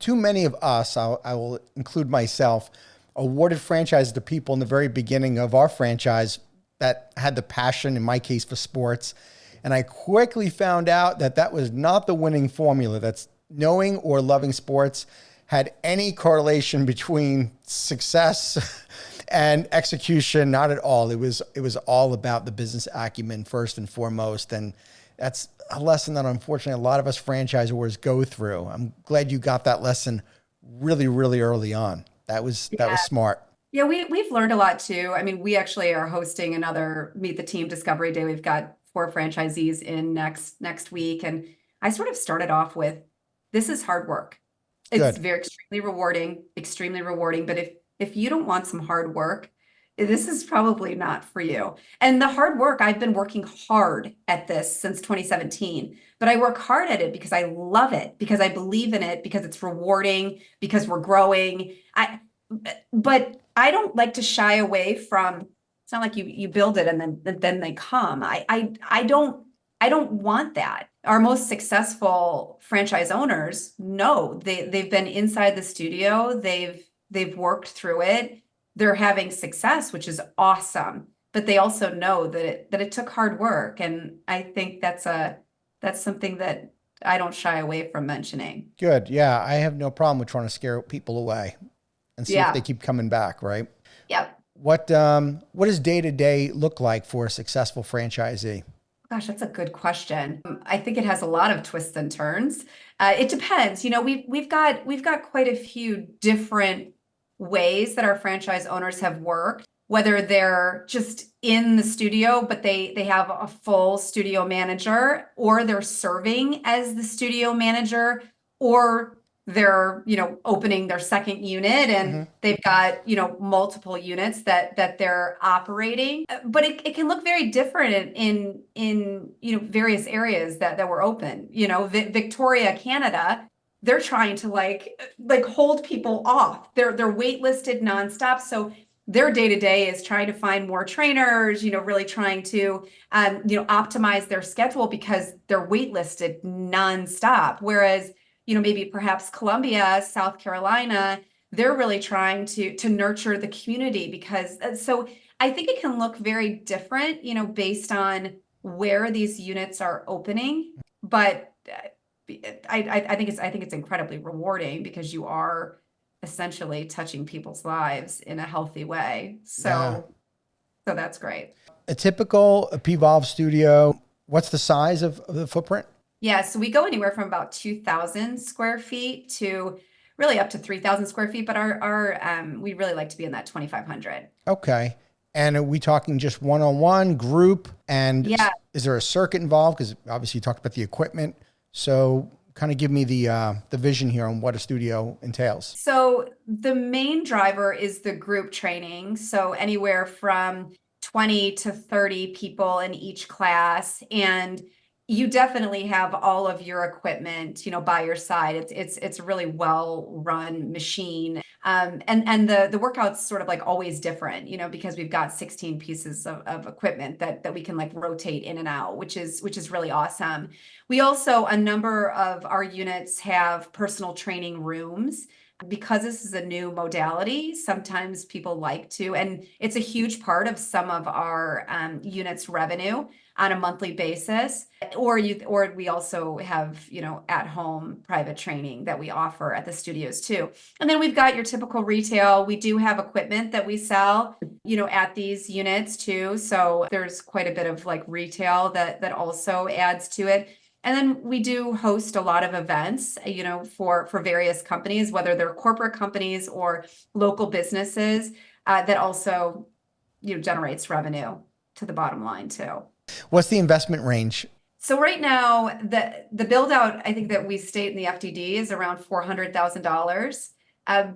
too many of us, I will include myself, awarded franchises to people in the very beginning of our franchise that had the passion, in my case, for sports. And I quickly found out that that was not the winning formula. That's knowing or loving sports had any correlation between success and execution. Not at all. It was all about the business acumen first and foremost. And that's a lesson that unfortunately a lot of us franchisors go through. I'm glad you got that lesson really, really early on. That was smart. Yeah, we've learned a lot too. I mean, we actually are hosting another Meet the Team Discovery Day. We've got 4 franchisees in next week, and I sort of started off with, this is hard work. It's Good. very extremely rewarding. But if you don't want some hard work, this is probably not for you. And the hard work, I've been working hard at this since 2017, but I work hard at it because I love it, because I believe in it, because it's rewarding, because we're growing. But I don't like to shy away from, it's not like you build it and then they come. I don't want that. Our most successful franchise owners know they've been inside the studio, they've worked through it, they're having success, which is awesome. But they also know that it took hard work, and I think that's something that I don't shy away from mentioning. Good. Yeah. I have no problem with trying to scare people away and see if Yeah. they keep coming back, right? Yep. What does day-to-day look like for a successful franchisee? Gosh, that's a good question. I think it has a lot of twists and turns. It depends. You know, we've got quite a few different ways that our franchise owners have worked, whether they're just in the studio, but they have a full studio manager, or they're serving as the studio manager, or they're, opening their second unit Hmm. and they've got, multiple units that they're operating. But it can look very different in various areas that were open. Victoria, Canada, they're trying to like hold people off. They're waitlisted nonstop. So their day to day is trying to find more trainers, really trying to optimize their schedule because they're waitlisted nonstop. Whereas, maybe perhaps Columbia, South Carolina, they're really trying to nurture the community, because so I think it can look very different, based on where these units are opening. But I think it's incredibly rewarding because you are essentially touching people's lives in a healthy way. Yeah. So that's great. A PVOLVE studio, what's the size of the footprint? Yeah, so we go anywhere from about 2,000 square feet to really up to 3,000 square feet, but our we really like to be in that 2,500. Okay. And are we talking just one-on-one group? And Yeah. is there a circuit involved? Because obviously you talked about the equipment. So kind of give me the vision here on what a studio entails. So the main driver is the group training. So anywhere from 20 to 30 people in each class. And you definitely have all of your equipment, by your side. It's a really well run machine. And the workout's sort of like always different, because we've got 16 pieces of equipment that we can like rotate in and out, which is really awesome. We also, a number of our units have personal training rooms. Because this is a new modality, sometimes people like to, and it's a huge part of some of our units' revenue on a monthly basis. Or we also have, at home private training that we offer at the studios too. And then we've got your typical retail. We do have equipment that we sell, at these units too. So there's quite a bit of like retail that also adds to it. And then we do host a lot of events, for various companies, whether they're corporate companies or local businesses, that also, generates revenue to the bottom line too. What's the investment range? So right now, the build out, I think that we state in the FDD is around $400,000.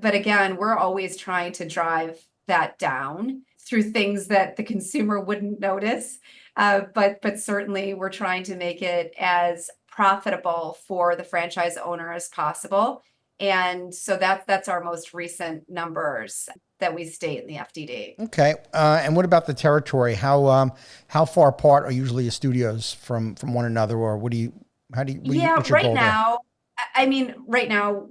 But again, we're always trying to drive that down through things that the consumer wouldn't notice. But certainly we're trying to make it as profitable for the franchise owner as possible. And so that's our most recent numbers that we state in the FDD. Okay. And what about the territory? How far apart are usually your studios from one another, or what do you, Yeah, what's your right goal there? now, I mean, right now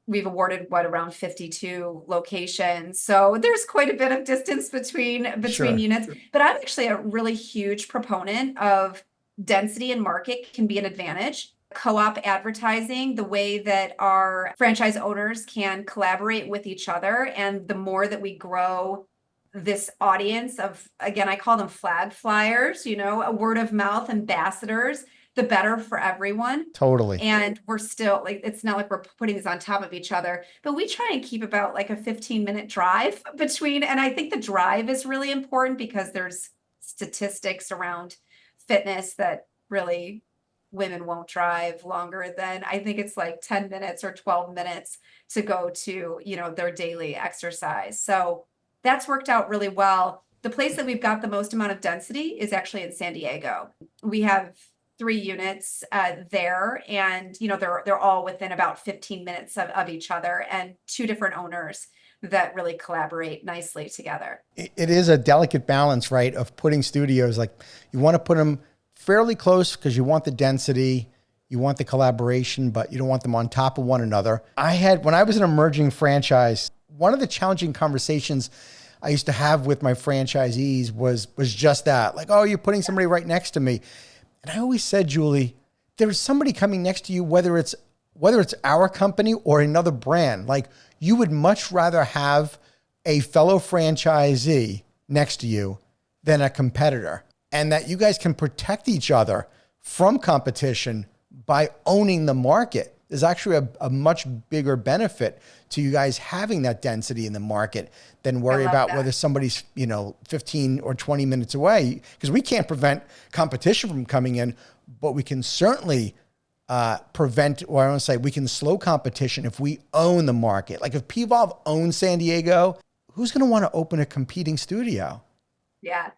we've awarded what, around 52 locations. So there's quite a bit of distance between Sure. units. But I'm actually a really huge proponent of density and market can be an advantage. Co-op advertising, the way that our franchise owners can collaborate with each other, and the more that we grow this audience of, again, I call them flag flyers, a word of mouth ambassadors, the better for everyone. Totally. And we're still like, it's not like we're putting these on top of each other, but we try and keep about like a 15-minute drive between. And I think the drive is really important because there's statistics around fitness that really women won't drive longer than, I think it's like 10 minutes or 12 minutes to go to, their daily exercise. So that's worked out really well. The place that we've got the most amount of density is actually in San Diego. We have 3 units there, and they're all within about 15 minutes of each other, and 2 different owners that really collaborate nicely together. It is a delicate balance, right, of putting studios, like you want to put them fairly close because you want the density, you want the collaboration, but you don't want them on top of one another. When I was an emerging franchise, one of the challenging conversations I used to have with my franchisees was just that, like, oh, you're putting somebody right next to me. And I always said, Julie, there's somebody coming next to you, whether it's our company or another brand. Like, you would much rather have a fellow franchisee next to you than a competitor, and that you guys can protect each other from competition by owning the market. There's actually a much bigger benefit to you guys having that density in the market than worry about whether somebody's 15 or 20 minutes away, because we can't prevent competition from coming in, but we can certainly prevent, or I want to say we can slow competition if we own the market. Like if PVOLVE owns San Diego, who's going to want to open a competing studio? Yeah,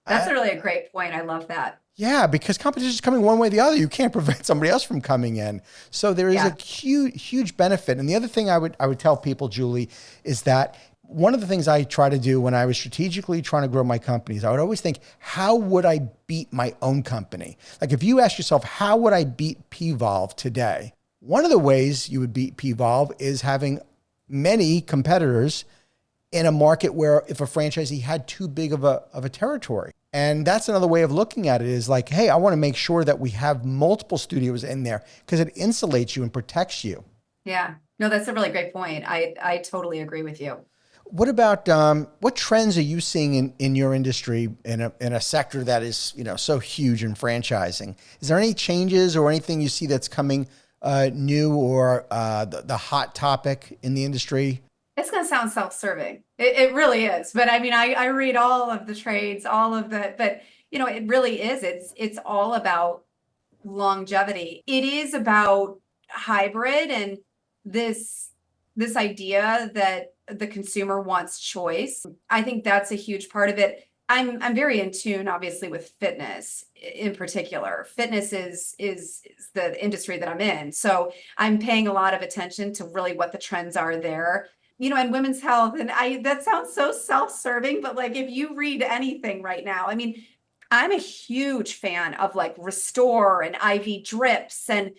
that's really a great point. I love that. Yeah, because competition is coming one way or the other. You can't prevent somebody else from coming in. So there is a huge benefit. And the other thing I would tell people, Julie, is that one of the things I try to do when I was strategically trying to grow my companies, I would always think, how would I beat my own company? Like if you ask yourself, how would I beat PVOLVE today? One of the ways you would beat PVOLVE is having many competitors in a market where if a franchisee had too big of a territory. And that's another way of looking at it, is like, hey, I want to make sure that we have multiple studios in there because it insulates you and protects you. Yeah, no, that's a really great point. I totally agree with you. What about what trends are you seeing in your industry in a sector that is so huge in franchising? Is there any changes or anything you see that's coming new, or the hot topic in the industry? It's going to sound self-serving. It really is. But I mean, I read all of the trades, all of the, but it really is. It's all about longevity. It is about hybrid and this idea that the consumer wants choice. I think that's a huge part of it. I'm very in tune, obviously, with fitness in particular. Fitness is the industry that I'm in. So I'm paying a lot of attention to really what the trends are there. And women's health, and that sounds so self-serving, but like if you read anything right now, I mean, I'm a huge fan of like Restore and IV drips and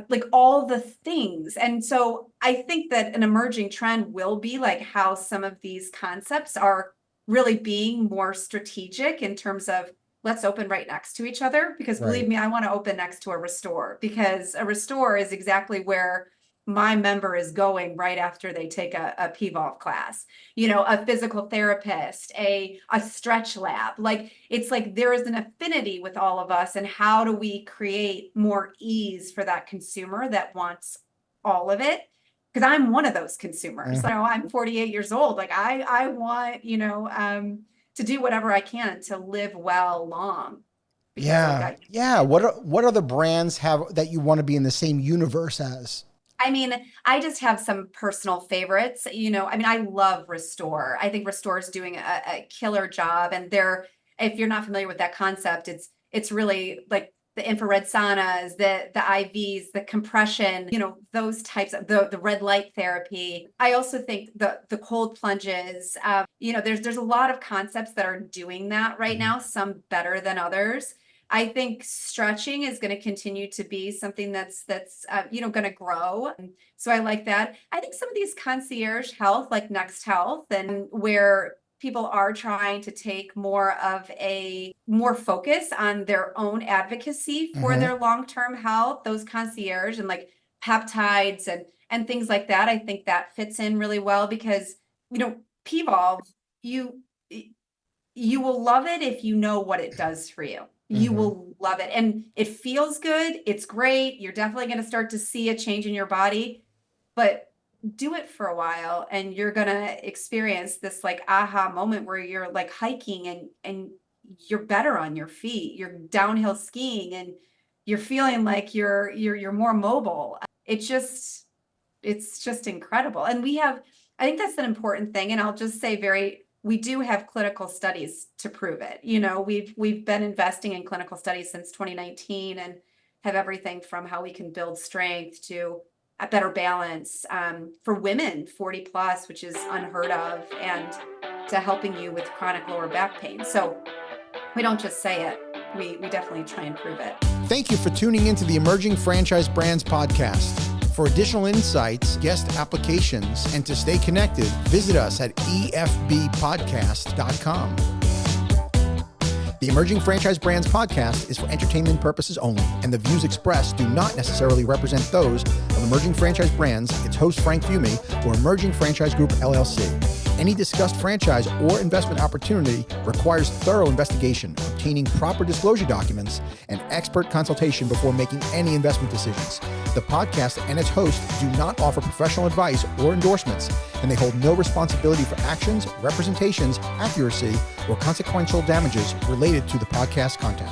like all the things. And so I think that an emerging trend will be like how some of these concepts are really being more strategic in terms of let's open right next to each other, because believe me, I want to open next to a Restore, because a Restore is exactly where my member is going right after they take a PVOLVE class, a physical therapist, a stretch lab. Like, it's like there is an affinity with all of us. And how do we create more ease for that consumer that wants all of it? Because I'm one of those consumers. I'm 48 years old. Like I want, to do whatever I can to live well long. Yeah. What other brands have that you want to be in the same universe as? I mean, I just have some personal favorites. I mean, I love Restore. I think Restore is doing a killer job. And if you're not familiar with that concept, it's really like the infrared saunas, the IVs, the compression, those types of the red light therapy. I also think the cold plunges. There's a lot of concepts that are doing that right now, some better than others. I think stretching is going to continue to be something that's going to grow. So I like that. I think some of these concierge health, like Next Health, and where people are trying to take more focus on their own advocacy for their long-term health, those concierge and like peptides and things like that. I think that fits in really well because, PVOLVE, you will love it if you know what it does for you. You will love it. And it feels good. It's great. You're definitely going to start to see a change in your body, but do it for a while and you're going to experience this like aha moment where you're like hiking and you're better on your feet. You're downhill skiing and you're feeling like you're more mobile. It's just incredible. And I think that's an important thing. And I'll just say we do have clinical studies to prove it. We've been investing in clinical studies since 2019 and have everything from how we can build strength to a better balance for women 40 plus, which is unheard of, and to helping you with chronic lower back pain. So we don't just say it, we definitely try and prove it. Thank you for tuning into the Emerging Franchise Brands podcast. For additional insights, guest applications, and to stay connected, visit us at efbpodcast.com. The Emerging Franchise Brands podcast is for entertainment purposes only, and the views expressed do not necessarily represent those of Emerging Franchise Brands, its host Frank Fiume, or Emerging Franchise Group LLC. Any discussed franchise or investment opportunity requires thorough investigation, obtaining proper disclosure documents, and expert consultation before making any investment decisions. The podcast and its host do not offer professional advice or endorsements, and they hold no responsibility for actions, representations, accuracy, or consequential damages related to the podcast content.